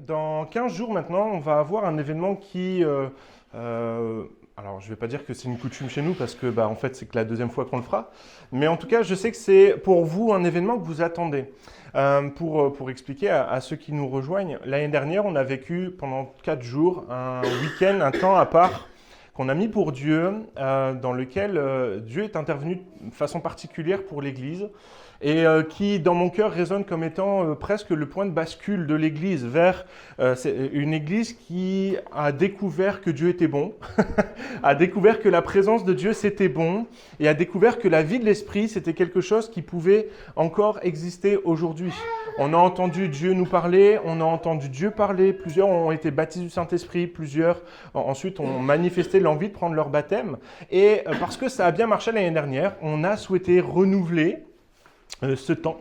dans 15 jours maintenant, on va avoir un événement qui... alors, je ne vais pas dire que c'est une coutume chez nous parce que, en fait, c'est que la deuxième fois qu'on le fera. Mais en tout cas, je sais que c'est pour vous un événement que vous attendez. Pour expliquer à ceux qui nous rejoignent, l'année dernière, on a vécu pendant 4 jours un week-end, un temps à part qu'on a mis pour Dieu, dans lequel Dieu est intervenu de façon particulière pour l'Église et qui, dans mon cœur, résonne comme étant presque le point de bascule de l'Église vers une Église qui a découvert que Dieu était bon, a découvert que la présence de Dieu c'était bon et a découvert que la vie de l'Esprit c'était quelque chose qui pouvait encore exister aujourd'hui. On a entendu Dieu nous parler, on a entendu Dieu parler, plusieurs ont été baptisés du Saint-Esprit, plusieurs ensuite ont manifesté l'envie de prendre leur baptême et parce que ça a bien marché l'année dernière, on a souhaité renouveler ce temps.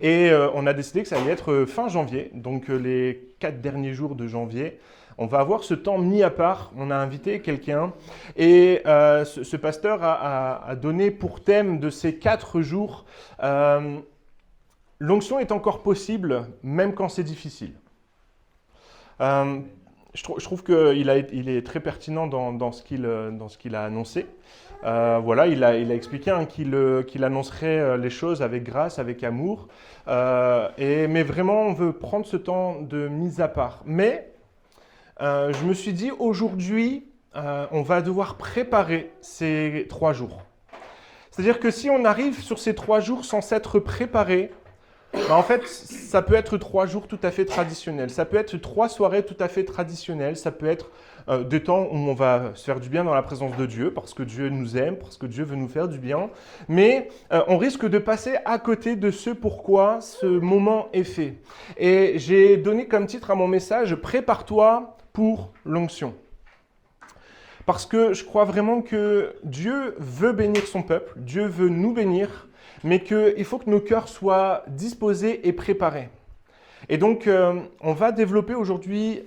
Et on a décidé que ça allait être fin janvier, donc les 4 derniers jours de janvier. On va avoir ce temps mis à part. On a invité quelqu'un et ce pasteur a donné pour thème de ces 4 jours l'onction est encore possible, même quand c'est difficile. Je trouve qu'il est très pertinent dans ce qu'il a annoncé. Voilà, il a expliqué qu'il annoncerait les choses avec grâce, avec amour. Mais vraiment, on veut prendre ce temps de mise à part. Mais je me suis dit, aujourd'hui, on va devoir préparer ces 3 jours. C'est-à-dire que si on arrive sur ces 3 jours sans s'être préparé, en fait, ça peut être 3 jours tout à fait traditionnels. Ça peut être 3 soirées tout à fait traditionnelles. Ça peut être des temps où on va se faire du bien dans la présence de Dieu, parce que Dieu nous aime, parce que Dieu veut nous faire du bien. Mais on risque de passer à côté de ce pourquoi ce moment est fait. Et j'ai donné comme titre à mon message « Prépare-toi pour l'onction ». Parce que je crois vraiment que Dieu veut bénir son peuple, Dieu veut nous bénir, mais qu'il faut que nos cœurs soient disposés et préparés. Et donc, on va développer aujourd'hui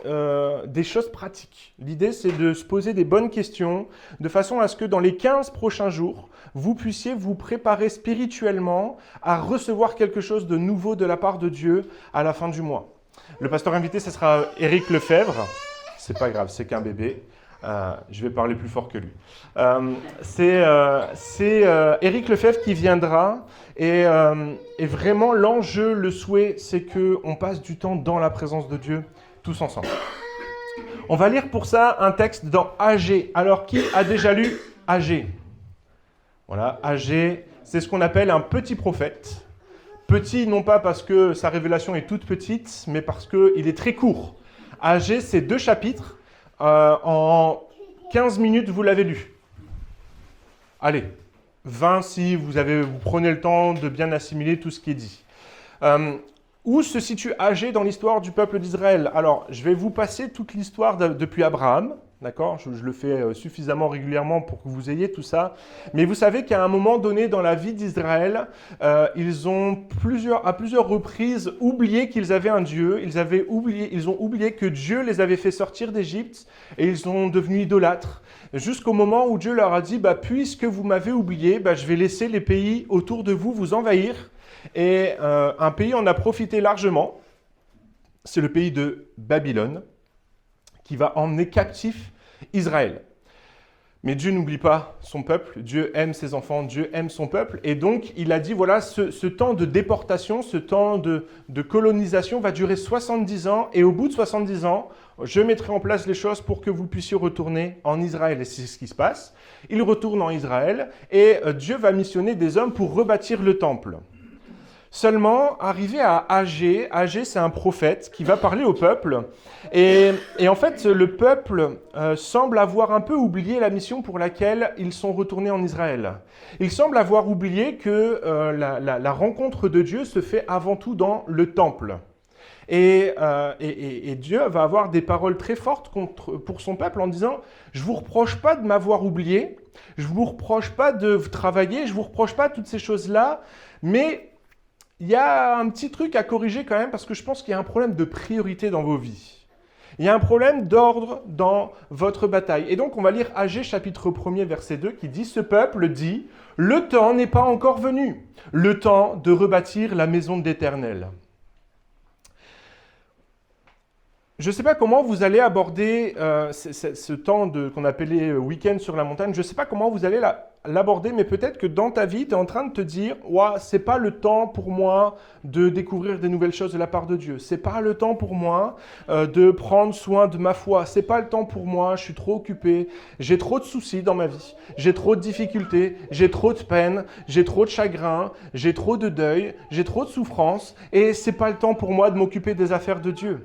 des choses pratiques. L'idée, c'est de se poser des bonnes questions, de façon à ce que dans les 15 prochains jours, vous puissiez vous préparer spirituellement à recevoir quelque chose de nouveau de la part de Dieu à la fin du mois. Le pasteur invité, ce sera Éric Lefebvre. C'est pas grave, c'est qu'un bébé. Je vais parler plus fort que lui. C'est Éric Lefebvre qui viendra et vraiment l'enjeu, le souhait, c'est qu'on passe du temps dans la présence de Dieu tous ensemble. On va lire pour ça un texte dans Agée. Alors, qui a déjà lu Agée? Voilà, Agée, c'est ce qu'on appelle un petit prophète. Petit, non pas parce que sa révélation est toute petite, mais parce qu'il est très court. Agée, c'est 2 chapitres. En 15 minutes, vous l'avez lu. Allez, 20 si vous prenez le temps de bien assimiler tout ce qui est dit. Où se situe Agée dans l'histoire du peuple d'Israël? Alors, je vais vous passer toute l'histoire depuis Abraham. D'accord, je le fais suffisamment régulièrement pour que vous ayez tout ça. Mais vous savez qu'à un moment donné dans la vie d'Israël, ils ont à plusieurs reprises oublié qu'ils avaient un Dieu. Ils ont oublié que Dieu les avait fait sortir d'Égypte et ils sont devenus idolâtres. Jusqu'au moment où Dieu leur a dit, puisque vous m'avez oublié, je vais laisser les pays autour de vous envahir. Et un pays en a profité largement. C'est le pays de Babylone, qui va emmener captif Israël. Mais Dieu n'oublie pas son peuple, Dieu aime ses enfants, Dieu aime son peuple, et donc il a dit, voilà, ce temps de déportation, ce temps de colonisation va durer 70 ans, et au bout de 70 ans, je mettrai en place les choses pour que vous puissiez retourner en Israël. Et c'est ce qui se passe. Ils retournent en Israël, et Dieu va missionner des hommes pour rebâtir le temple. Seulement, arrivé à Agée, Agée c'est un prophète qui va parler au peuple et en fait le peuple semble avoir un peu oublié la mission pour laquelle ils sont retournés en Israël. Il semble avoir oublié que la rencontre de Dieu se fait avant tout dans le temple. Et Dieu va avoir des paroles très fortes pour son peuple en disant « Je ne vous reproche pas de m'avoir oublié, je ne vous reproche pas de travailler, je ne vous reproche pas toutes ces choses-là, mais... il y a un petit truc à corriger quand même parce que je pense qu'il y a un problème de priorité dans vos vies. Il y a un problème d'ordre dans votre bataille. Et donc on va lire Agée chapitre 1er verset 2 qui dit « Ce peuple dit, le temps n'est pas encore venu, le temps de rebâtir la maison de l'Éternel. » Je ne sais pas comment vous allez aborder ce temps qu'on appelait week-end sur la montagne. Je ne sais pas comment vous allez l'aborder, mais peut-être que dans ta vie, tu es en train de te dire ouais, ce n'est pas le temps pour moi de découvrir des nouvelles choses de la part de Dieu. Ce n'est pas le temps pour moi de prendre soin de ma foi. Ce n'est pas le temps pour moi, je suis trop occupé. J'ai trop de soucis dans ma vie. J'ai trop de difficultés. J'ai trop de peine. J'ai trop de chagrin. J'ai trop de deuil. J'ai trop de souffrance. Et ce n'est pas le temps pour moi de m'occuper des affaires de Dieu.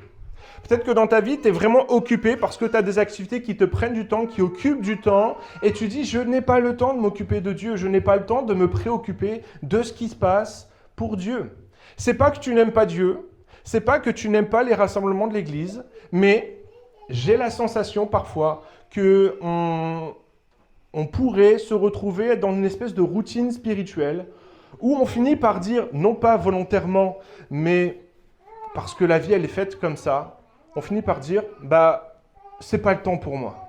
Peut-être que dans ta vie, tu es vraiment occupé parce que tu as des activités qui te prennent du temps, qui occupent du temps, et tu dis, je n'ai pas le temps de m'occuper de Dieu, je n'ai pas le temps de me préoccuper de ce qui se passe pour Dieu. C'est pas que tu n'aimes pas Dieu, c'est pas que tu n'aimes pas les rassemblements de l'Église, mais j'ai la sensation parfois que on pourrait se retrouver dans une espèce de routine spirituelle où on finit par dire, non pas volontairement, mais parce que la vie elle est faite comme ça, on finit par dire, c'est pas le temps pour moi.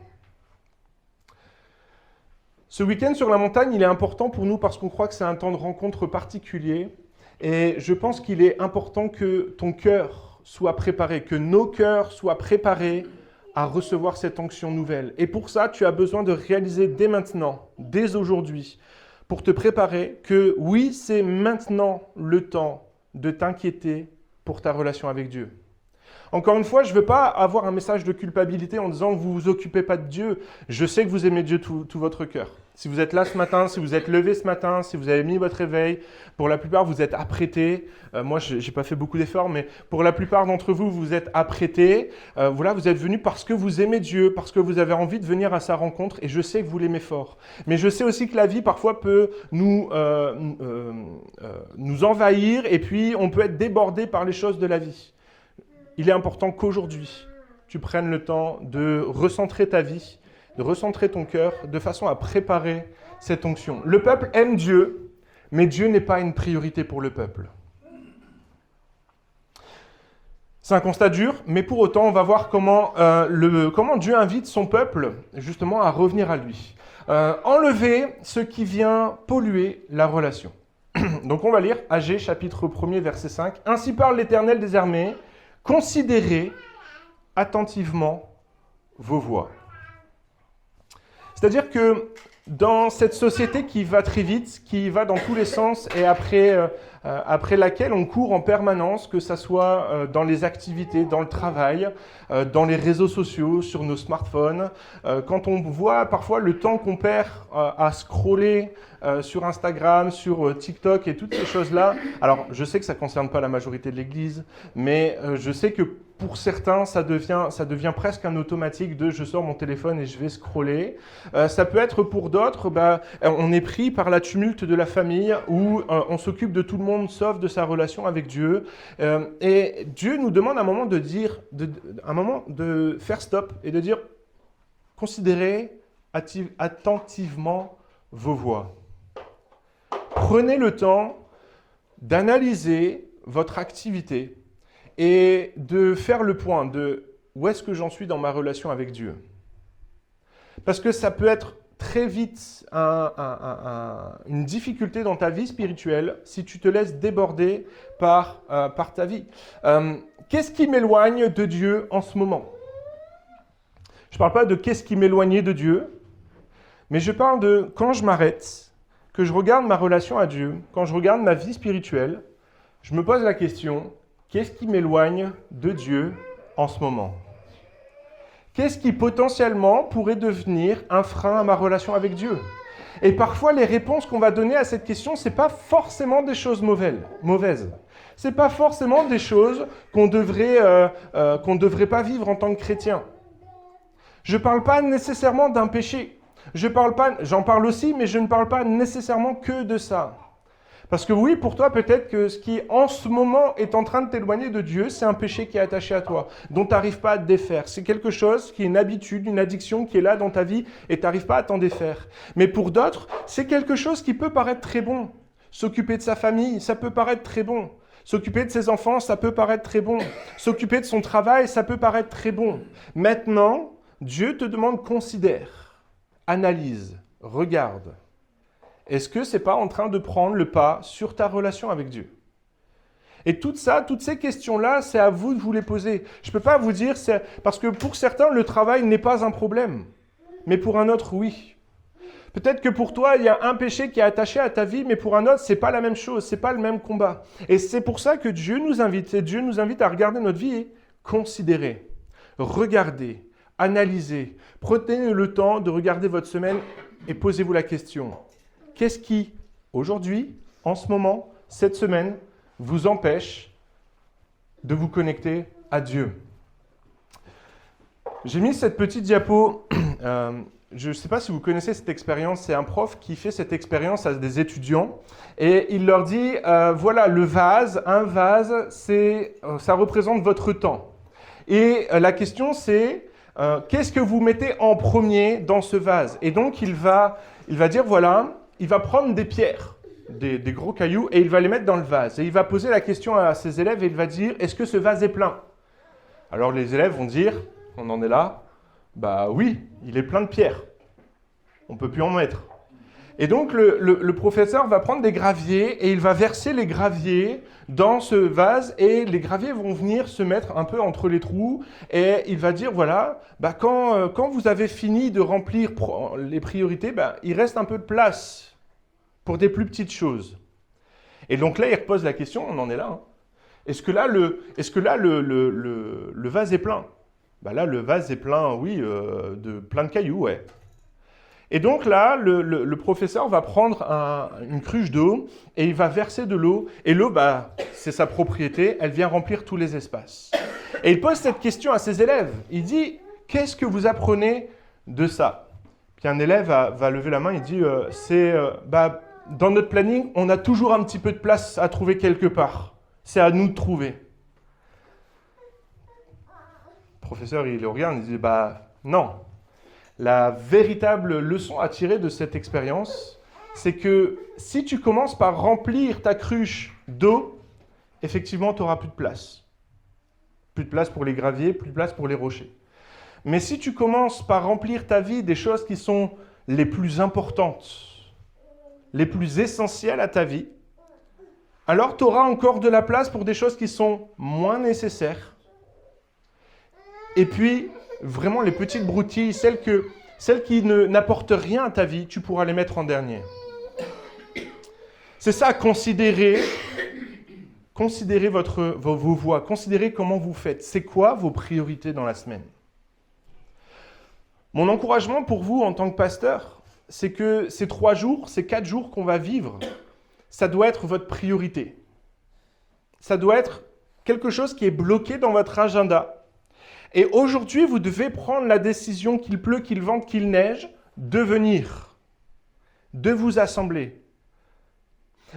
Ce week-end sur la montagne, il est important pour nous parce qu'on croit que c'est un temps de rencontre particulier. Et je pense qu'il est important que ton cœur soit préparé, que nos cœurs soient préparés à recevoir cette onction nouvelle. Et pour ça, tu as besoin de réaliser dès maintenant, dès aujourd'hui, pour te préparer que oui, c'est maintenant le temps de t'inquiéter pour ta relation avec Dieu. Encore une fois, je ne veux pas avoir un message de culpabilité en disant que vous ne vous occupez pas de Dieu. Je sais que vous aimez Dieu tout votre cœur. Si vous êtes là ce matin, si vous êtes levé ce matin, si vous avez mis votre réveil, pour la plupart, vous êtes apprêtés. Moi, je n'ai pas fait beaucoup d'efforts, mais pour la plupart d'entre vous, vous êtes apprêtés. Voilà, vous êtes venus parce que vous aimez Dieu, parce que vous avez envie de venir à sa rencontre, et je sais que vous l'aimez fort. Mais je sais aussi que la vie, parfois, peut nous envahir, et puis on peut être débordé par les choses de la vie. Il est important qu'aujourd'hui, tu prennes le temps de recentrer ta vie, de recentrer ton cœur, de façon à préparer cette onction. Le peuple aime Dieu, mais Dieu n'est pas une priorité pour le peuple. C'est un constat dur, mais pour autant, on va voir comment Dieu invite son peuple justement à revenir à lui. Enlever ce qui vient polluer la relation. Donc on va lire Agée, chapitre 1er, verset 5. « Ainsi parle l'Éternel des armées, considérez attentivement vos voies. » C'est-à-dire que dans cette société qui va très vite, qui va dans tous les sens et après laquelle on court en permanence, que ce soit dans les activités, dans le travail, dans les réseaux sociaux, sur nos smartphones, quand on voit parfois le temps qu'on perd à scroller sur Instagram, sur TikTok et toutes ces choses-là. Alors, je sais que ça ne concerne pas la majorité de l'Église, mais je sais que pour certains, ça devient presque un automatique de « je sors mon téléphone et je vais scroller ». Ça peut être pour d'autres, on est pris par la tumulte de la famille où on s'occupe de tout le monde sauf de sa relation avec Dieu. Et Dieu nous demande à un moment de faire stop et de dire « considérez attentivement vos voies ». Prenez le temps d'analyser votre activité et de faire le point de où est-ce que j'en suis dans ma relation avec Dieu. Parce que ça peut être très vite une difficulté dans ta vie spirituelle si tu te laisses déborder par ta vie. Qu'est-ce qui m'éloigne de Dieu en ce moment? Je ne parle pas de qu'est-ce qui m'éloignait de Dieu, mais je parle de quand je m'arrête, que je regarde ma relation à Dieu, quand je regarde ma vie spirituelle, je me pose la question, qu'est-ce qui m'éloigne de Dieu en ce moment? Qu'est-ce qui potentiellement pourrait devenir un frein à ma relation avec Dieu? Et parfois, les réponses qu'on va donner à cette question, ce n'est pas forcément des choses mauvaises. Ce n'est pas forcément des choses qu'on ne devrait pas vivre en tant que chrétien. Je ne parle pas nécessairement d'un péché. J'en parle aussi, mais je ne parle pas nécessairement que de ça. Parce que oui, pour toi, peut-être que ce qui en ce moment est en train de t'éloigner de Dieu, c'est un péché qui est attaché à toi, dont tu n'arrives pas à te défaire. C'est quelque chose qui est une habitude, une addiction qui est là dans ta vie et tu n'arrives pas à t'en défaire. Mais pour d'autres, c'est quelque chose qui peut paraître très bon. S'occuper de sa famille, ça peut paraître très bon. S'occuper de ses enfants, ça peut paraître très bon. S'occuper de son travail, ça peut paraître très bon. Maintenant, Dieu te demande considère, analyse, regarde. Est-ce que ce n'est pas en train de prendre le pas sur ta relation avec Dieu? Et tout ça, toutes ces questions-là, c'est à vous de vous les poser. Je ne peux pas vous dire, parce que pour certains, le travail n'est pas un problème, mais pour un autre, oui. Peut-être que pour toi, il y a un péché qui est attaché à ta vie, mais pour un autre, ce n'est pas la même chose, ce n'est pas le même combat. Et c'est pour ça que Dieu nous invite à regarder notre vie et considérer, regarder, analyser. Prenez le temps de regarder votre semaine et posez-vous la question. Qu'est-ce qui, aujourd'hui, en ce moment, cette semaine, vous empêche de vous connecter à Dieu? J'ai mis cette petite diapo. Je ne sais pas si vous connaissez cette expérience. C'est un prof qui fait cette expérience à des étudiants et il leur dit voilà, un vase, ça représente votre temps. Et la question c'est qu'est-ce que vous mettez en premier dans ce vase? Et donc il va dire voilà, il va prendre des pierres. Des gros cailloux et il va les mettre dans le vase. Et il va poser la question à ses élèves et il va dire « Est-ce que ce vase est plein ?» Alors les élèves vont dire « On en est là ?» Bah oui, il est plein de pierres. On ne peut plus en mettre. Et donc le professeur va prendre des graviers et il va verser les graviers dans ce vase et les graviers vont venir se mettre un peu entre les trous et il va dire voilà, quand vous avez fini de remplir les priorités, il reste un peu de place pour des plus petites choses. Et donc là, il repose la question, on en est là. Hein. Est-ce que là, le vase est plein? Là, le vase est plein, oui, de plein de cailloux, ouais. Et donc là, le professeur va prendre une cruche d'eau et il va verser de l'eau. Et l'eau, c'est sa propriété, elle vient remplir tous les espaces. Et il pose cette question à ses élèves. Il dit, qu'est-ce que vous apprenez de ça? Puis un élève va lever la main, il dit, dans notre planning, on a toujours un petit peu de place à trouver quelque part. C'est à nous de trouver. Le professeur, il le regarde, il dit, non. La véritable leçon à tirer de cette expérience, c'est que si tu commences par remplir ta cruche d'eau, effectivement, tu n'auras plus de place. Plus de place pour les graviers, plus de place pour les rochers. Mais si tu commences par remplir ta vie des choses qui sont les plus importantes, les plus essentielles à ta vie, alors tu auras encore de la place pour des choses qui sont moins nécessaires. Et puis, vraiment les petites broutilles, celles qui n'apportent rien à ta vie, tu pourras les mettre en dernier. C'est ça, considérez vos voies, considérez comment vous faites. C'est quoi vos priorités dans la semaine? Mon encouragement pour vous en tant que pasteur, c'est que ces 3 jours, ces 4 jours qu'on va vivre, ça doit être votre priorité. Ça doit être quelque chose qui est bloqué dans votre agenda. Et aujourd'hui, vous devez prendre la décision, qu'il pleut, qu'il vente, qu'il neige, de venir, de vous assembler,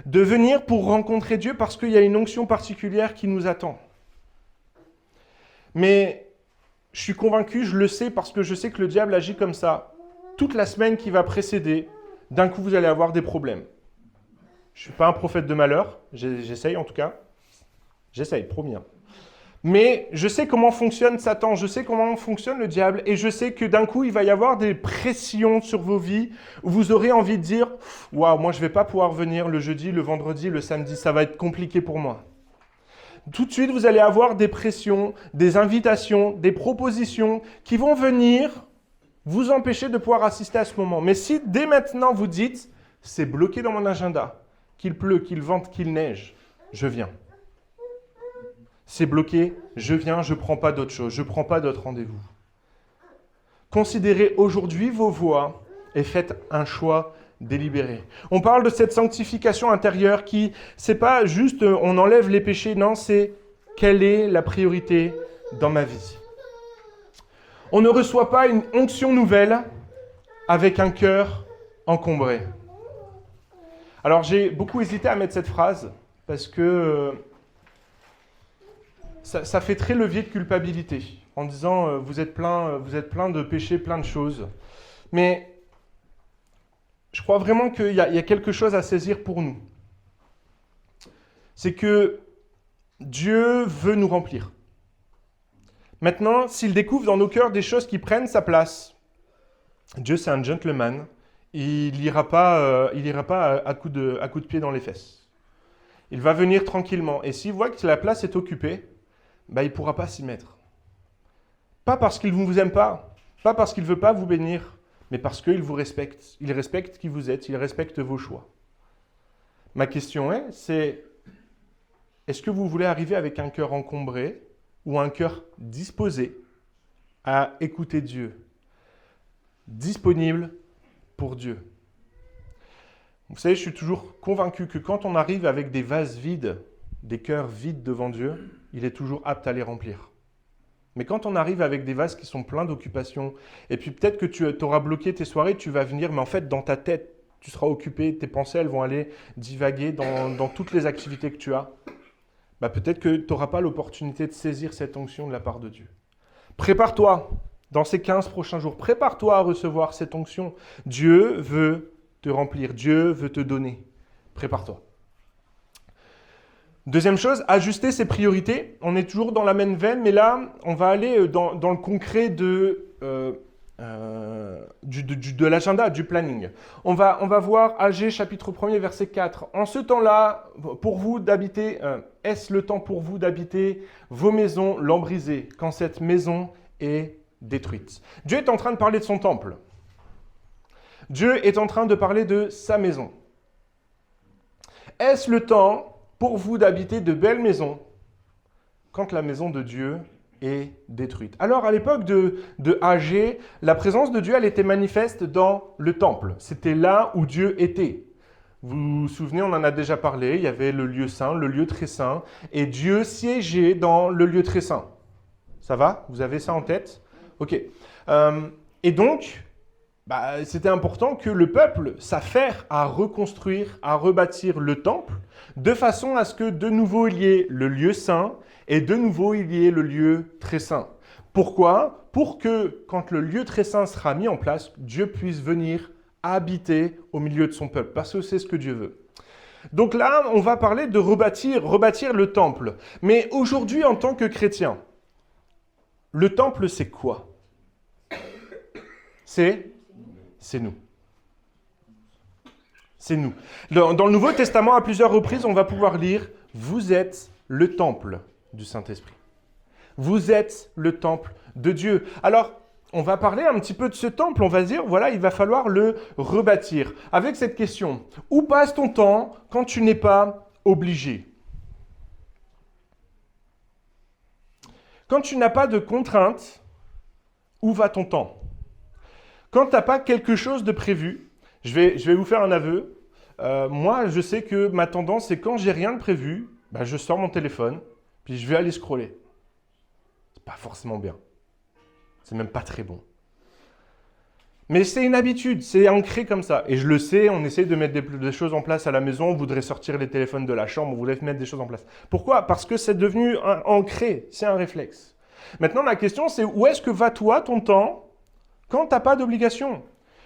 de venir pour rencontrer Dieu parce qu'il y a une onction particulière qui nous attend. Mais je suis convaincu, je le sais parce que je sais que le diable agit comme ça. Toute la semaine qui va précéder, d'un coup, vous allez avoir des problèmes. Je ne suis pas un prophète de malheur, j'essaye en tout cas. J'essaye, promis. Mais je sais comment fonctionne Satan, je sais comment fonctionne le diable, et je sais que d'un coup, il va y avoir des pressions sur vos vies, où vous aurez envie de dire « Waouh, moi je ne vais pas pouvoir venir le jeudi, le vendredi, le samedi, ça va être compliqué pour moi. » Tout de suite, vous allez avoir des pressions, des invitations, des propositions qui vont venir vous empêcher de pouvoir assister à ce moment. Mais si dès maintenant vous dites « C'est bloqué dans mon agenda, qu'il pleut, qu'il vente, qu'il neige, je viens. » C'est bloqué, je viens, je ne prends pas d'autre chose, je ne prends pas d'autres rendez-vous. Considérez aujourd'hui vos voies et faites un choix délibéré. On parle de cette sanctification intérieure qui, c'est pas juste on enlève les péchés, non, c'est quelle est la priorité dans ma vie. On ne reçoit pas une onction nouvelle avec un cœur encombré. Alors j'ai beaucoup hésité à mettre cette phrase parce que ça fait très levier de culpabilité, en disant vous êtes plein de péchés, plein de choses. Mais je crois vraiment qu'il y a quelque chose à saisir pour nous. C'est que Dieu veut nous remplir. Maintenant, s'il découvre dans nos cœurs des choses qui prennent sa place, Dieu c'est un gentleman, il n'ira pas à coups de pied dans les fesses. Il va venir tranquillement. Et s'il voit que la place est occupée, il ne pourra pas s'y mettre. Pas parce qu'il ne vous aime pas parce qu'il ne veut pas vous bénir, mais parce qu'il vous respecte. Il respecte qui vous êtes, il respecte vos choix. Ma question c'est, est-ce que vous voulez arriver avec un cœur encombré ou un cœur disposé à écouter Dieu, disponible pour Dieu? Vous savez, je suis toujours convaincu que quand on arrive avec des vases vides, des cœurs vides devant Dieu, il est toujours apte à les remplir. Mais quand on arrive avec des vases qui sont pleins d'occupations, et puis peut-être que tu auras bloqué tes soirées, tu vas venir, mais en fait, dans ta tête, tu seras occupé, tes pensées, elles vont aller divaguer dans toutes les activités que tu as. Peut-être que tu n'auras pas l'opportunité de saisir cette onction de la part de Dieu. Prépare-toi, dans ces 15 prochains jours, prépare-toi à recevoir cette onction. Dieu veut te remplir, Dieu veut te donner. Prépare-toi. Deuxième chose, ajuster ses priorités. On est toujours dans la même veine, mais là, on va aller dans le concret de l'agenda, du planning. On va voir Agé chapitre 1er, verset 4. En ce temps-là, pour vous d'habiter, est-ce le temps pour vous d'habiter vos maisons lambrisées, quand cette maison est détruite? Dieu est en train de parler de son temple. Dieu est en train de parler de sa maison. Est-ce le temps pour vous d'habiter de belles maisons quand la maison de Dieu est détruite? Alors, à l'époque de Agé, la présence de Dieu, elle était manifeste dans le temple. C'était là où Dieu était. Vous vous souvenez, on en a déjà parlé, il y avait le lieu saint, le lieu très saint, et Dieu siégeait dans le lieu très saint. Ça va? Vous avez ça en tête? Ok. Et donc, c'était important que le peuple s'affaire à reconstruire, à rebâtir le temple, de façon à ce que de nouveau il y ait le lieu saint et de nouveau il y ait le lieu très saint. Pourquoi? Pour que quand le lieu très saint sera mis en place, Dieu puisse venir habiter au milieu de son peuple, parce que c'est ce que Dieu veut. Donc là, on va parler de rebâtir le temple. Mais aujourd'hui, en tant que chrétien, le temple, c'est quoi? C'est nous. C'est nous. Dans le Nouveau Testament, à plusieurs reprises, on va pouvoir lire « Vous êtes le temple du Saint-Esprit. Vous êtes le temple de Dieu. » Alors, on va parler un petit peu de ce temple. On va dire, voilà, il va falloir le rebâtir. Avec cette question, où passe ton temps quand tu n'es pas obligé? Quand tu n'as pas de contraintes, où va ton temps? Quand tu n'as pas quelque chose de prévu, je vais vous faire un aveu. Moi, je sais que ma tendance, c'est quand j'ai rien de prévu, je sors mon téléphone, puis je vais aller scroller. C'est pas forcément bien. C'est même pas très bon. Mais c'est une habitude, c'est ancré comme ça. Et je le sais, on essaie de mettre des choses en place à la maison, on voudrait sortir les téléphones de la chambre, on voudrait mettre des choses en place. Pourquoi? Parce que c'est devenu ancré, c'est un réflexe. Maintenant, ma question, c'est où est-ce que va toi, ton temps, quand tu n'as pas d'obligation?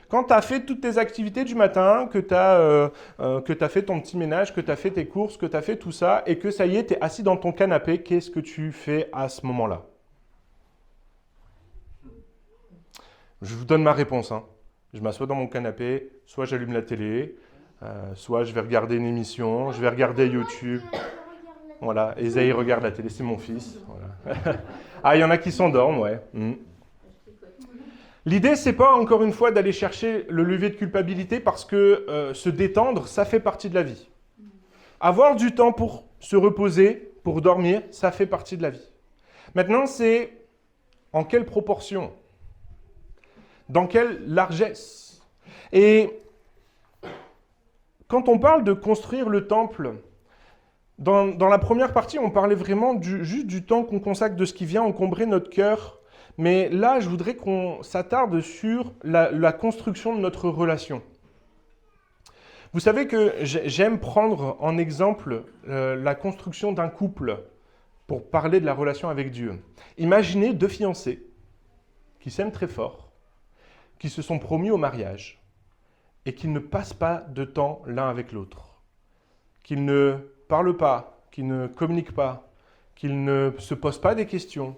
Quand tu as fait toutes tes activités du matin, que tu as fait ton petit ménage, que tu as fait tes courses, que tu as fait tout ça, et que ça y est, tu es assis dans ton canapé, qu'est-ce que tu fais à ce moment-là? Je vous donne ma réponse. Je m'assois dans mon canapé, soit j'allume la télé, soit je vais regarder une émission, je vais regarder YouTube. Voilà, Esaïe regarde la télé, c'est mon fils. Voilà. Ah, il y en a qui s'endorment, ouais. L'idée, c'est pas encore une fois d'aller chercher le levier de culpabilité parce que se détendre, ça fait partie de la vie. Avoir du temps pour se reposer, pour dormir, ça fait partie de la vie. Maintenant, c'est en quelle proportion? Dans quelle largesse? Et quand on parle de construire le temple, dans la première partie, on parlait vraiment juste du temps qu'on consacre, de ce qui vient encombrer notre cœur. Mais là, je voudrais qu'on s'attarde sur la construction de notre relation. Vous savez que j'aime prendre en exemple la construction d'un couple pour parler de la relation avec Dieu. Imaginez deux fiancés qui s'aiment très fort, qui se sont promis au mariage et qui ne passent pas de temps l'un avec l'autre, qu'ils ne parlent pas, qu'ils ne communiquent pas, qu'ils ne se posent pas des questions.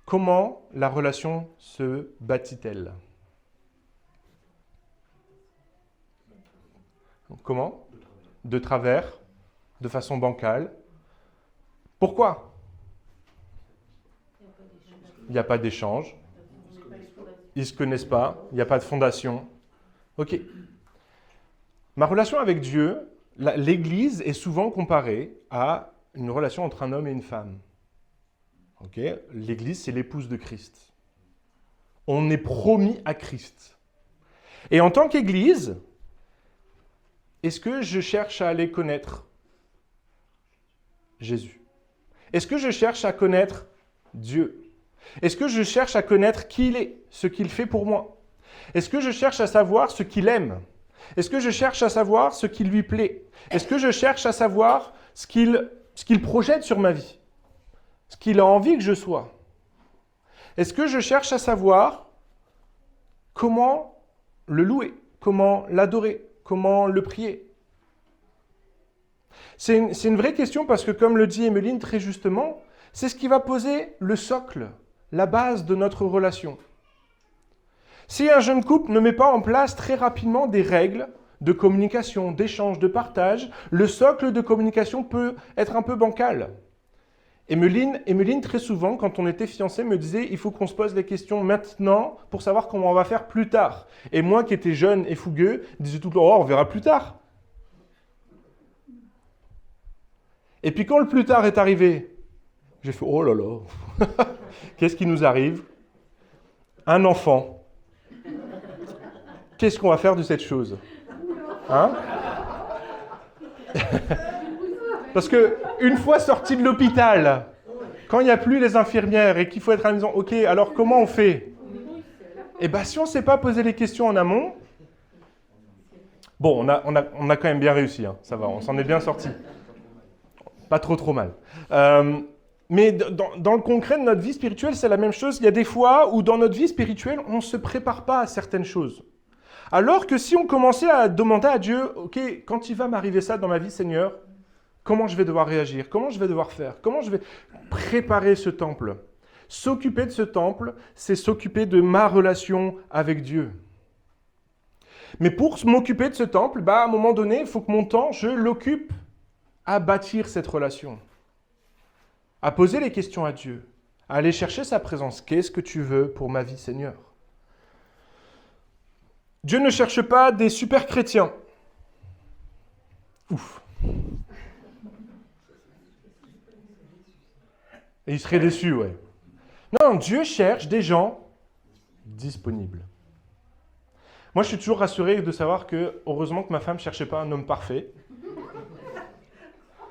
Comment la relation se bâtit-elle? Comment? De travers de façon bancale. Pourquoi? Il n'y a pas d'échange. Ils ne se connaissent pas. Il n'y a pas de fondation. Ok. Ma relation avec Dieu, l'Église est souvent comparée à une relation entre un homme et une femme. Ok. L'Église, c'est l'épouse de Christ. On est promis à Christ. Et en tant qu'Église, est-ce que je cherche à aller connaître Jésus? Est-ce que je cherche à connaître Dieu? Est-ce que je cherche à connaître qui il est, ce qu'il fait pour moi? Est-ce que je cherche à savoir ce qu'il aime? Est-ce que je cherche à savoir ce qui lui plaît? Est-ce que je cherche à savoir ce qu'il projette sur ma vie? Ce qu'il a envie que je sois? Est-ce que je cherche à savoir comment le louer? Comment l'adorer? Comment le prier? C'est une vraie question parce que, comme le dit Emmeline très justement, c'est ce qui va poser le socle, la base de notre relation. Si un jeune couple ne met pas en place très rapidement des règles de communication, d'échange, de partage, le socle de communication peut être un peu bancal. Emmeline, très souvent, quand on était fiancés, me disait « il faut qu'on se pose les questions maintenant pour savoir comment on va faire plus tard ». Et moi, qui étais jeune et fougueux, disais tout le temps « oh, on verra plus tard ». Et puis quand le plus tard est arrivé, j'ai fait « oh là là, qu'est-ce qui nous arrive? Un enfant. Qu'est-ce qu'on va faire de cette chose? Hein? Parce que une fois sorti de l'hôpital, quand il n'y a plus les infirmières et qu'il faut être à la maison, ok, alors comment on fait? Eh bien, si on ne s'est pas posé les questions en amont, bon, on a quand même bien réussi, hein, ça va, on s'en est bien sorti. Pas trop mal. Mais dans le concret de notre vie spirituelle, c'est la même chose. Il y a des fois où dans notre vie spirituelle, on ne se prépare pas à certaines choses. Alors que si on commençait à demander à Dieu, ok, quand il va m'arriver ça dans ma vie, Seigneur, comment je vais devoir réagir? Comment je vais devoir faire? Comment je vais préparer ce temple? S'occuper de ce temple, c'est s'occuper de ma relation avec Dieu. Mais pour m'occuper de ce temple, à un moment donné, il faut que mon temps, je l'occupe à bâtir cette relation. À poser les questions à Dieu. À aller chercher sa présence. Qu'est-ce que tu veux pour ma vie, Seigneur? Dieu ne cherche pas des super chrétiens. Ouf. Et il serait déçu, ouais. Non, Dieu cherche des gens disponibles. Moi, je suis toujours rassuré de savoir que, heureusement que ma femme ne cherchait pas un homme parfait.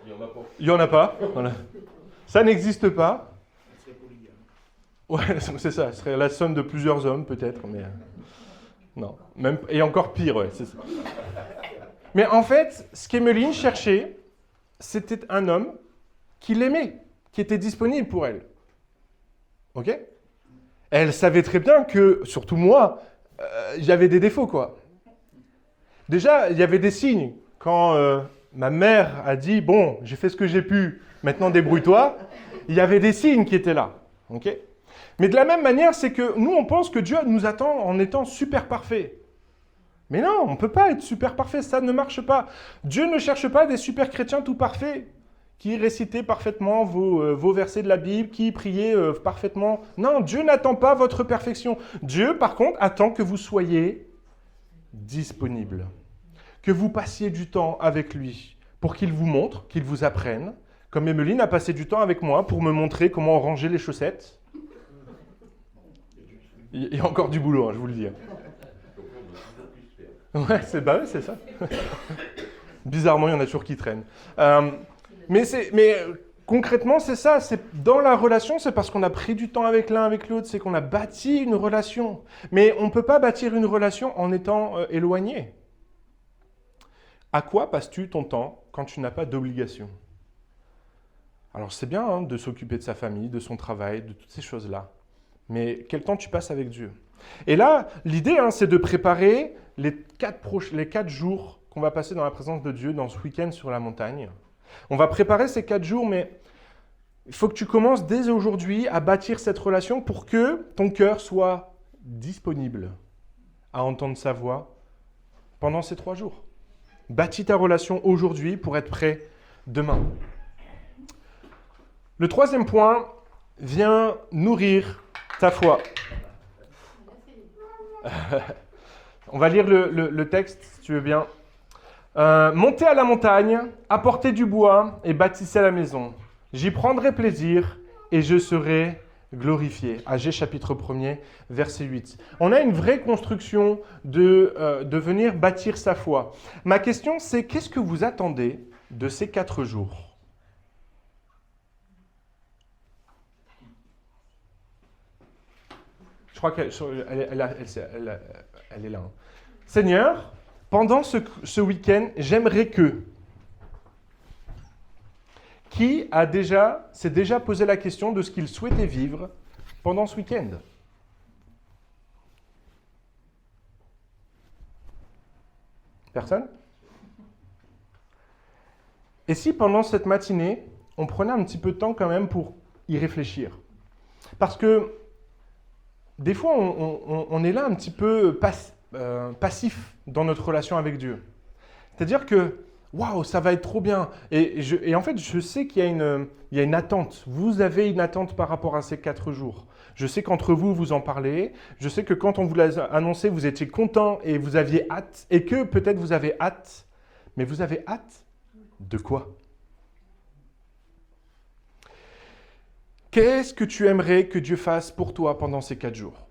Il n'y en a pas. Voilà. Ça n'existe pas. Ouais, c'est ça. Ce serait la somme de plusieurs hommes, peut-être, mais... non. Même... Et encore pire, ouais, c'est ça. Mais en fait, ce qu'Emmeline cherchait, c'était un homme qui l'aimait, qui était disponible pour elle. Ok? Elle savait très bien que, surtout moi, j'avais des défauts, quoi. Déjà, il y avait des signes. Quand ma mère a dit « bon, j'ai fait ce que j'ai pu, maintenant débrouille-toi », il y avait des signes qui étaient là. Ok? Mais de la même manière, c'est que nous, on pense que Dieu nous attend en étant super parfait. Mais non, on ne peut pas être super parfait, ça ne marche pas. Dieu ne cherche pas des super chrétiens tout parfaits, qui récitaient parfaitement vos versets de la Bible, qui priaient parfaitement. Non, Dieu n'attend pas votre perfection. Dieu, par contre, attend que vous soyez disponible, que vous passiez du temps avec lui, pour qu'il vous montre, qu'il vous apprenne, comme Emmeline a passé du temps avec moi pour me montrer comment ranger les chaussettes. Il y a encore du boulot, hein, je vous le dis. Ouais, c'est ça. Bizarrement, il y en a toujours qui traînent. Mais concrètement, c'est ça. Dans la relation, c'est parce qu'on a pris du temps avec l'un, avec l'autre. C'est qu'on a bâti une relation. Mais on ne peut pas bâtir une relation en étant éloigné. À quoi passes-tu ton temps quand tu n'as pas d'obligation? Alors, c'est bien hein, de s'occuper de sa famille, de son travail, de toutes ces choses-là. Mais quel temps tu passes avec Dieu? Et là, l'idée, hein, c'est de préparer les 4 jours qu'on va passer dans la présence de Dieu dans ce week-end sur la montagne. On va préparer ces 4 jours, mais il faut que tu commences dès aujourd'hui à bâtir cette relation pour que ton cœur soit disponible à entendre sa voix pendant ces 3 jours. Bâtis ta relation aujourd'hui pour être prêt demain. Le troisième point, viens nourrir ta foi. On va lire le texte, si tu veux bien. Montez à la montagne, apportez du bois et bâtissez la maison. J'y prendrai plaisir et je serai glorifié. Agée chapitre 1er, verset 8. On a une vraie construction de venir bâtir sa foi. Ma question, c'est qu'est-ce que vous attendez de ces 4 jours ? Je crois qu'elle est là. Hein. Seigneur, pendant ce week-end, j'aimerais que... Qui s'est déjà posé la question de ce qu'il souhaitait vivre pendant ce week-end ? Personne ? Et si pendant cette matinée, on prenait un petit peu de temps quand même pour y réfléchir ? Parce que des fois, on est là un petit peu passif dans notre relation avec Dieu. C'est-à-dire que waouh, ça va être trop bien. Et en fait, je sais qu'il y a une attente. Vous avez une attente par rapport à ces 4 jours. Je sais qu'entre vous, vous en parlez. Je sais que quand on vous l'a annoncé, vous étiez content et vous aviez hâte. Et que peut-être vous avez hâte. Mais vous avez hâte de quoi ? Qu'est-ce que tu aimerais que Dieu fasse pour toi pendant ces 4 jours ?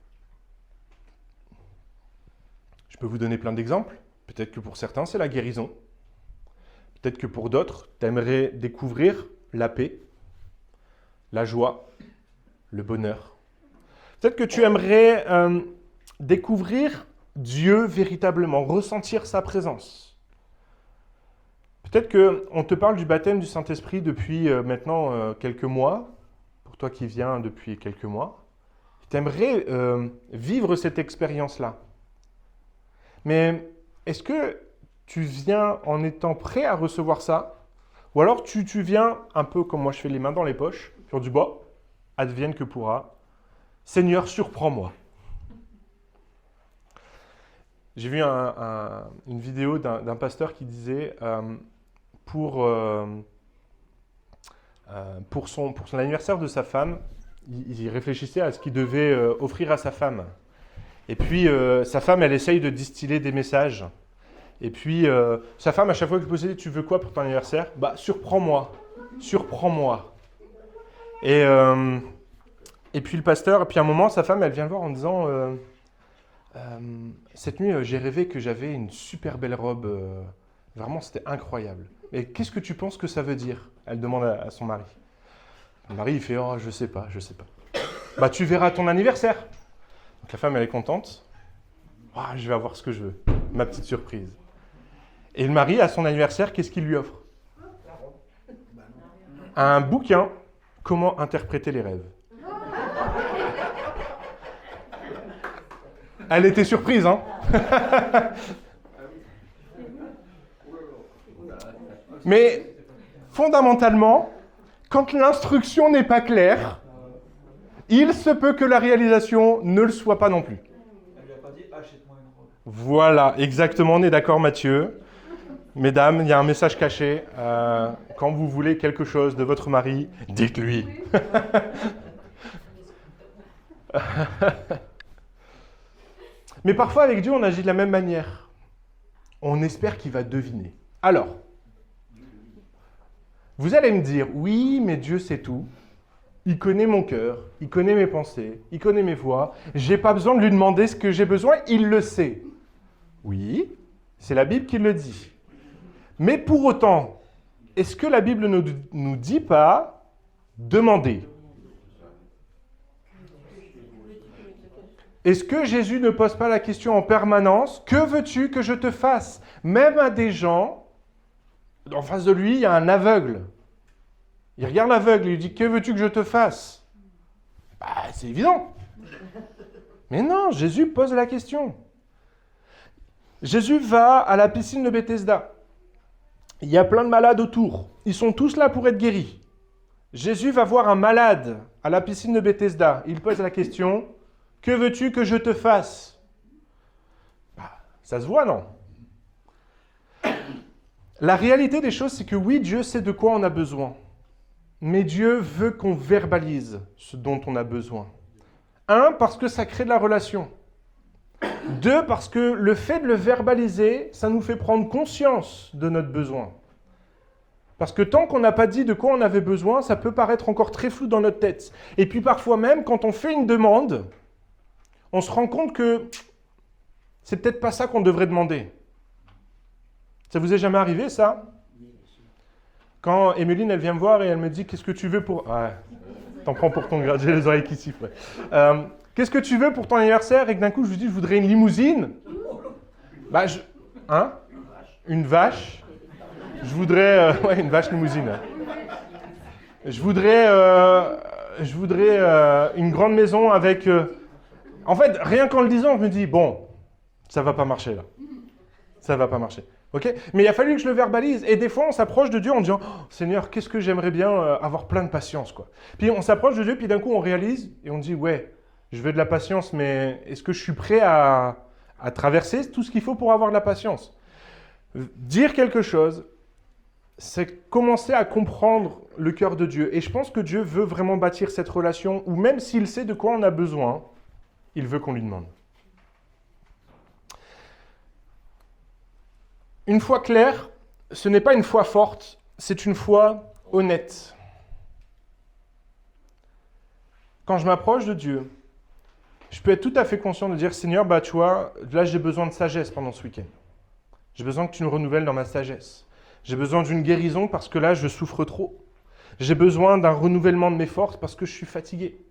Je peux vous donner plein d'exemples. Peut-être que pour certains, c'est la guérison. Peut-être que pour d'autres, tu aimerais découvrir la paix, la joie, le bonheur. Peut-être que tu aimerais découvrir Dieu véritablement, ressentir sa présence. Peut-être qu'on te parle du baptême du Saint-Esprit depuis maintenant quelques mois, pour toi qui viens depuis quelques mois. Tu aimerais vivre cette expérience-là. Mais est-ce que tu viens en étant prêt à recevoir ça ? Ou alors tu viens un peu comme moi je fais les mains dans les poches, sur du bois, advienne que pourra. Seigneur, surprends-moi. J'ai vu une vidéo d'un pasteur qui disait pour son anniversaire de sa femme, il réfléchissait à ce qu'il devait offrir à sa femme. Et puis sa femme, elle essaye de distiller des messages. Et puis, sa femme, à chaque fois que je posais, tu veux quoi pour ton anniversaire ? Bah, surprends-moi. Surprends-moi. Et puis le pasteur, et puis à un moment, sa femme, elle vient le voir en disant cette nuit, j'ai rêvé que j'avais une super belle robe. Vraiment, c'était incroyable. Mais qu'est-ce que tu penses que ça veut dire ? Elle demande à son mari. Le mari, il fait oh, je sais pas. Bah, tu verras à ton anniversaire. Donc la femme, elle est contente. Oh, je vais avoir ce que je veux. Ma petite surprise. Et le mari, à son anniversaire, qu'est-ce qu'il lui offre ? Un bouquin, Comment interpréter les rêves. Elle était surprise, hein ? Mais fondamentalement, quand l'instruction n'est pas claire, il se peut que la réalisation ne le soit pas non plus. Elle lui a pas dit achète-moi une robe. Voilà, exactement, on est d'accord Mathieu. Mesdames, il y a un message caché. Quand vous voulez quelque chose de votre mari, dites-lui. Mais parfois avec Dieu, on agit de la même manière. On espère qu'il va deviner. Alors, vous allez me dire, oui, mais Dieu sait tout. Il connaît mon cœur, il connaît mes pensées, il connaît mes voies. Je n'ai pas besoin de lui demander ce que j'ai besoin, il le sait. Oui, c'est la Bible qui le dit. Mais pour autant, est-ce que la Bible ne nous dit pas demander ? Est-ce que Jésus ne pose pas la question en permanence, que veux-tu que je te fasse ? Même à des gens, en face de lui, il y a un aveugle. Il regarde l'aveugle et lui dit, que veux-tu que je te fasse ? Bah, c'est évident. Mais non, Jésus pose la question. Jésus va à la piscine de Bethesda. Il y a plein de malades autour. Ils sont tous là pour être guéris. Jésus va voir un malade à la piscine de Bethesda. Il pose la question, que veux-tu que je te fasse ? Bah, ça se voit, non ? La réalité des choses, c'est que oui, Dieu sait de quoi on a besoin. Mais Dieu veut qu'on verbalise ce dont on a besoin. Un, parce que ça crée de la relation. Deux, parce que le fait de le verbaliser, ça nous fait prendre conscience de notre besoin. Parce que tant qu'on n'a pas dit de quoi on avait besoin, ça peut paraître encore très flou dans notre tête. Et puis parfois même, quand on fait une demande, on se rend compte que c'est peut-être pas ça qu'on devrait demander. Ça vous est jamais arrivé, ça? Quand Emeline, elle vient me voir et elle me dit « Qu'est-ce que tu veux pour... » Ouais, t'en prends pour ton grade, j'ai les oreilles qui sifflent. Ouais. Qu'est-ce que tu veux pour ton anniversaire? Et que d'un coup, je lui dis « Je voudrais une limousine. » Bah, hein? Une vache. Je voudrais... ouais, une vache limousine. Ouais. Je voudrais une grande maison avec... En fait, rien qu'en le disant, je me dis « Bon, ça va pas marcher, là. Ça va pas marcher. » Okay, mais il a fallu que je le verbalise. Et des fois, on s'approche de Dieu en disant oh, « Seigneur, qu'est-ce que j'aimerais bien avoir plein de patience. » quoi. Puis on s'approche de Dieu, puis d'un coup, on réalise et on dit « Ouais, je veux de la patience, mais est-ce que je suis prêt à traverser tout ce qu'il faut pour avoir de la patience ?» Dire quelque chose, c'est commencer à comprendre le cœur de Dieu. Et je pense que Dieu veut vraiment bâtir cette relation où même s'il sait de quoi on a besoin, il veut qu'on lui demande. Une foi claire, ce n'est pas une foi forte, c'est une foi honnête. Quand je m'approche de Dieu, je peux être tout à fait conscient de dire « Seigneur, bah, tu vois, là j'ai besoin de sagesse pendant ce week-end. J'ai besoin que tu me renouvelles dans ma sagesse. J'ai besoin d'une guérison parce que là je souffre trop. J'ai besoin d'un renouvellement de mes forces parce que je suis fatigué.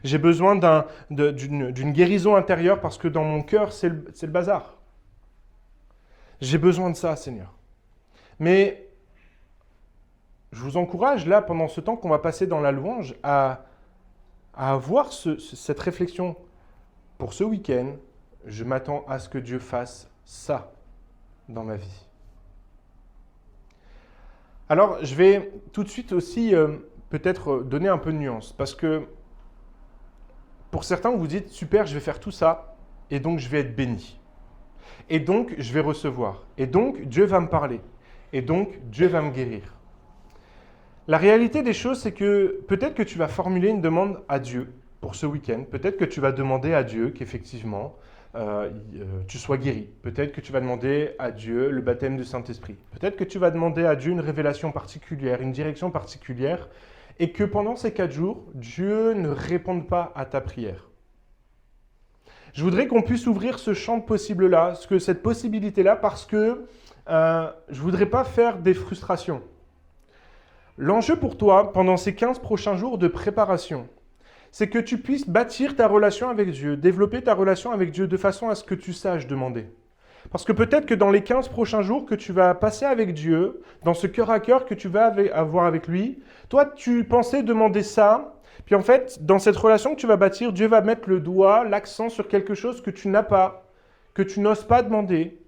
J'ai besoin d'une guérison intérieure parce que dans mon cœur c'est le bazar. J'ai besoin de ça, Seigneur. » Mais je vous encourage, là, pendant ce temps qu'on va passer dans la louange, à avoir cette réflexion. Pour ce week-end, je m'attends à ce que Dieu fasse ça dans ma vie. Alors, je vais tout de suite aussi peut-être donner un peu de nuance, parce que pour certains, vous dites « Super, je vais faire tout ça, et donc je vais être béni. » Et donc, je vais recevoir. Et donc, Dieu va me parler. Et donc, Dieu va me guérir. La réalité des choses, c'est que peut-être que tu vas formuler une demande à Dieu pour ce week-end. Peut-être que tu vas demander à Dieu qu'effectivement, tu sois guéri. Peut-être que tu vas demander à Dieu le baptême du Saint-Esprit. Peut-être que tu vas demander à Dieu une révélation particulière, une direction particulière. Et que pendant ces 4 jours, Dieu ne réponde pas à ta prière. Je voudrais qu'on puisse ouvrir ce champ de possibles-là, cette possibilité-là, parce que je ne voudrais pas faire des frustrations. L'enjeu pour toi, pendant ces 15 prochains jours de préparation, c'est que tu puisses bâtir ta relation avec Dieu, développer ta relation avec Dieu de façon à ce que tu saches demander. Parce que peut-être que dans les 15 prochains jours que tu vas passer avec Dieu, dans ce cœur à cœur que tu vas avoir avec lui, toi, tu pensais demander ça. Puis en fait, dans cette relation que tu vas bâtir, Dieu va mettre le doigt, l'accent sur quelque chose que tu n'as pas, que tu n'oses pas demander,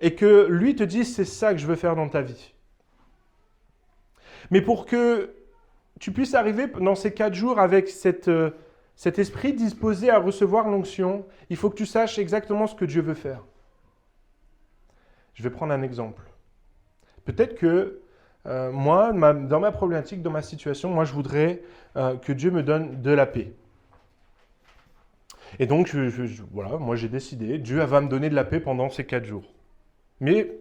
et que lui te dise, c'est ça que je veux faire dans ta vie. Mais pour que tu puisses arriver dans ces 4 jours avec cet esprit disposé à recevoir l'onction, il faut que tu saches exactement ce que Dieu veut faire. Je vais prendre un exemple. Peut-être que moi, dans ma problématique, dans ma situation, moi je voudrais que Dieu me donne de la paix. Et donc, voilà, moi j'ai décidé, Dieu va me donner de la paix pendant ces 4 jours. Mais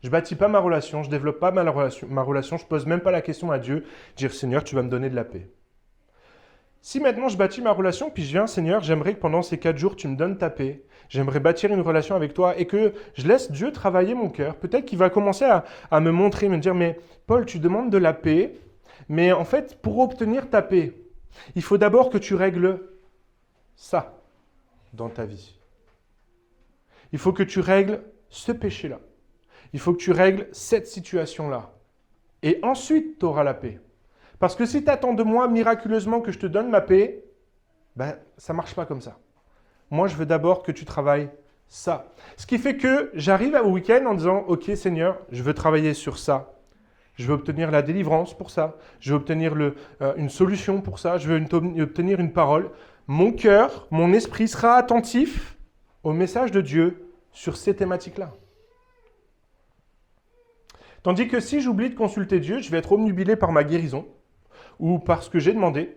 je ne bâtis pas ma relation, je ne développe pas ma relation, je ne pose même pas la question à Dieu, dire Seigneur, tu vas me donner de la paix. Si maintenant je bâtis ma relation, puis je viens, Seigneur, j'aimerais que pendant ces 4 jours, tu me donnes ta paix, j'aimerais bâtir une relation avec toi et que je laisse Dieu travailler mon cœur. Peut-être qu'il va commencer à me montrer, me dire, mais Paul, tu demandes de la paix, mais en fait, pour obtenir ta paix, il faut d'abord que tu règles ça dans ta vie. Il faut que tu règles ce péché-là. Il faut que tu règles cette situation-là. Et ensuite, tu auras la paix. Parce que si tu attends de moi miraculeusement que je te donne ma paix, ben, ça ne marche pas comme ça. Moi, je veux d'abord que tu travailles ça. Ce qui fait que j'arrive au week-end en disant « Ok Seigneur, je veux travailler sur ça. Je veux obtenir la délivrance pour ça. Je veux obtenir une solution pour ça. Je veux obtenir une parole. » Mon cœur, mon esprit sera attentif au message de Dieu sur ces thématiques-là. Tandis que si j'oublie de consulter Dieu, je vais être obnubilé par ma guérison ou par ce que j'ai demandé,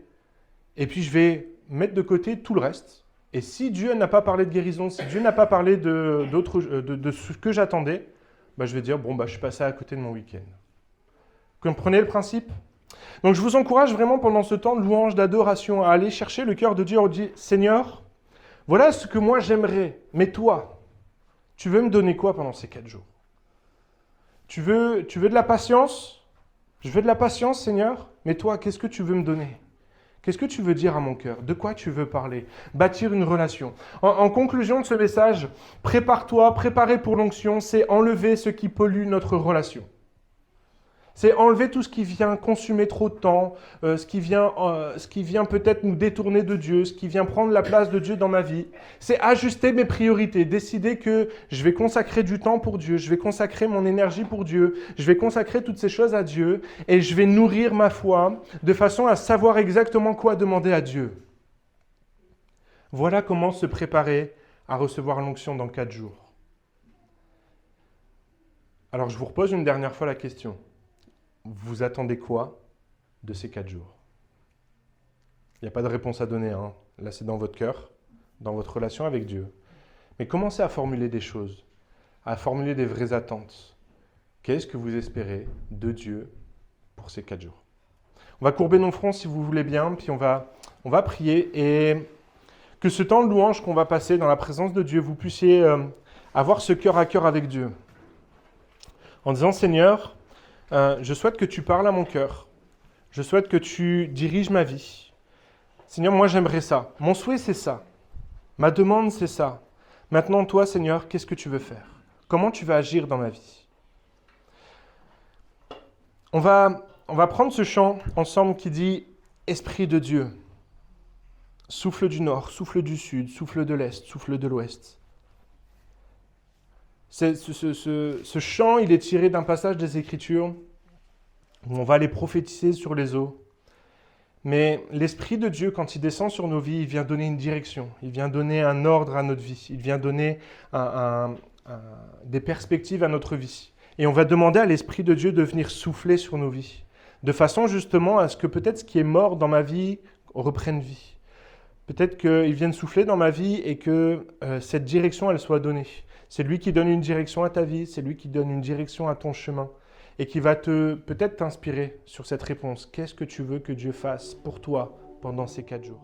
et puis je vais mettre de côté tout le reste. Et si Dieu n'a pas parlé de guérison, si Dieu n'a pas parlé de ce que j'attendais, je vais dire, je suis passé à côté de mon week-end. Vous comprenez le principe? Donc je vous encourage vraiment pendant ce temps de louange, d'adoration, à aller chercher le cœur de Dieu. On dit, Seigneur, voilà ce que moi j'aimerais, mais toi, tu veux me donner quoi pendant ces 4 jours? Tu veux de la patience? Je veux de la patience, Seigneur, mais toi, qu'est-ce que tu veux me donner? Qu'est-ce que tu veux dire à mon cœur? De quoi tu veux parler? Bâtir une relation. En conclusion de ce message, prépare-toi, préparer pour l'onction, c'est enlever ce qui pollue notre relation. C'est enlever tout ce qui vient consumer trop de temps, ce qui vient peut-être nous détourner de Dieu, ce qui vient prendre la place de Dieu dans ma vie. C'est ajuster mes priorités, décider que je vais consacrer du temps pour Dieu, je vais consacrer mon énergie pour Dieu, je vais consacrer toutes ces choses à Dieu et je vais nourrir ma foi de façon à savoir exactement quoi demander à Dieu. Voilà comment se préparer à recevoir l'onction dans 4 jours. Alors je vous repose une dernière fois la question. Vous attendez quoi de ces 4 jours? Il n'y a pas de réponse à donner. Là, c'est dans votre cœur, dans votre relation avec Dieu. Mais commencez à formuler des choses, à formuler des vraies attentes. Qu'est-ce que vous espérez de Dieu pour ces 4 jours? On va courber nos fronts si vous voulez bien, puis on va prier. Et que ce temps de louange qu'on va passer dans la présence de Dieu, vous puissiez avoir ce cœur à cœur avec Dieu. En disant, Seigneur, je souhaite que tu parles à mon cœur. Je souhaite que tu diriges ma vie. Seigneur, moi j'aimerais ça. Mon souhait c'est ça. Ma demande c'est ça. Maintenant toi Seigneur, qu'est-ce que tu veux faire? Comment tu vas agir dans ma vie? On va prendre ce chant ensemble qui dit « Esprit de Dieu, souffle du nord, souffle du sud, souffle de l'est, souffle de l'ouest. » Ce chant, il est tiré d'un passage des Écritures où on va aller prophétiser sur les eaux. Mais l'Esprit de Dieu, quand il descend sur nos vies, il vient donner une direction, il vient donner un ordre à notre vie, il vient donner des perspectives à notre vie. Et on va demander à l'Esprit de Dieu de venir souffler sur nos vies, de façon justement à ce que peut-être ce qui est mort dans ma vie reprenne vie. Peut-être qu'il vienne souffler dans ma vie et que cette direction, elle soit donnée. C'est lui qui donne une direction à ta vie, c'est lui qui donne une direction à ton chemin et qui va peut-être t'inspirer sur cette réponse. Qu'est-ce que tu veux que Dieu fasse pour toi pendant ces 4 jours ?